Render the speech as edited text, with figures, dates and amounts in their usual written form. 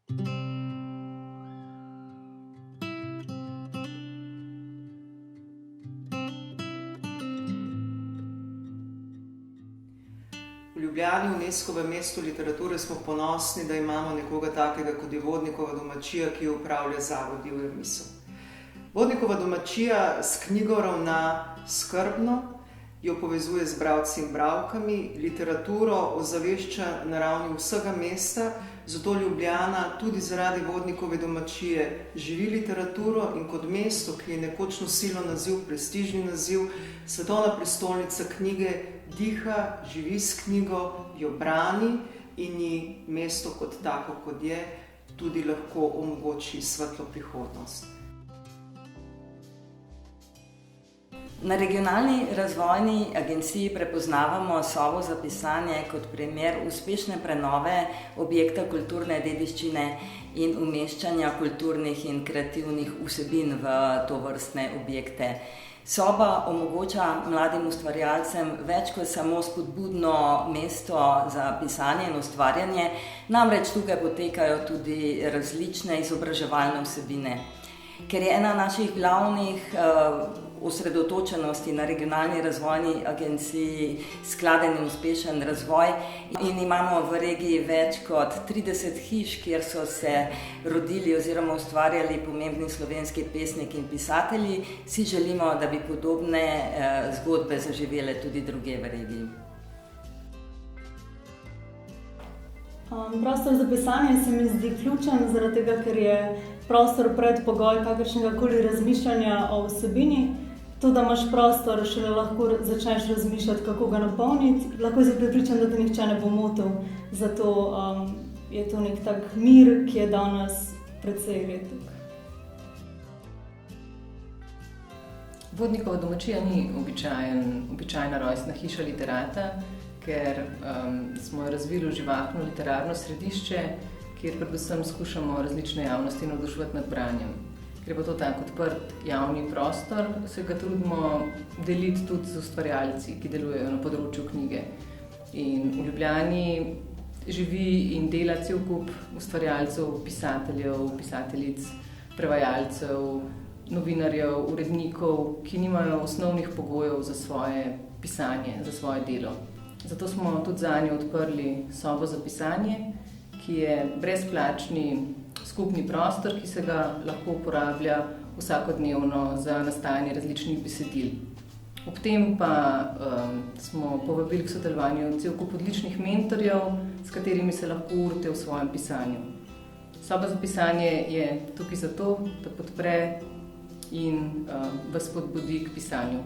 V Ljubljani, Unescovem mestu literature, smo ponosni, da imamo nekoga takega kot je Vodnikova domačija, ki jo upravlja Zavod Divja misel. Vodnikova domačija s knjigo ravna skrbno, jo povezuje z bralci in bralkami, literaturo ozavešča na ravni vsega mesta, zato Ljubljana tudi zaradi Vodnikove domačije živi literaturo in kot mesto, ki je nekoč nosilo naziv, prestižni naziv, svetovna prestolnica knjige, diha, živi s knjigo, jo brani in ji mesto kot tako, kot je, tudi lahko omogoči svetlo prihodnost. Na Regionalni razvojni agenciji prepoznavamo Sobo za pisanje kot primer uspešne prenove objekta kulturne dediščine in umeščanja kulturnih in kreativnih vsebin v tovrstne objekte. Soba omogoča mladim ustvarjalcem več kot samo spodbudno mesto za pisanje in ustvarjanje, namreč tukaj potekajo tudi različne izobraževalne vsebine. Ker je ena naših glavnih osredotočenosti na Regionalni razvojni agenciji skladen in uspešen razvoj in imamo v regiji več kot 30 hiš, kjer so se rodili oziroma ustvarjali pomembni slovenski pesniki in pisatelji, si želimo, da bi podobne zgodbe zaživele tudi drugje v regiji. Prostor za pisanje se mi zdi ključen, zaradi tega, ker je prostor predpogoj kakršnega koli razmišljanja o vsebini. To, da imaš prostor, šele lahko začneš razmišljati, kako ga napolniti. Lahko si prepričan, da te nihče ne bo motil. Zato je to nek tak mir, ki je danes precej redek. Vodnikova domačija ni običajna rojstna hiša literata, ker smo jo razvili v živahno literarno središče, kjer predvsem skušamo različne javnosti navduševati nad branjem. Ker je pa to tak odprt javni prostor, se ga trudimo deliti tudi z ustvarjalci, ki delujejo na področju knjige. In v Ljubljani živi in dela cel kup ustvarjalcev, pisateljev, pisateljic, prevajalcev, novinarjev, urednikov, ki nimajo osnovnih pogojev za svoje pisanje, za svoje delo. Zato smo tudi zanjo odprli Sobo za pisanje, ki je brezplačni skupni prostor, ki se ga lahko uporablja vsakodnevno za nastajanje različnih besedil. Ob tem pa smo povabili k sodelovanju cel kup odličnih mentorjev, s katerimi se lahko urite v svojem pisanju. Soba za pisanje je tukaj zato, da podpre in vas spodbudi k pisanju.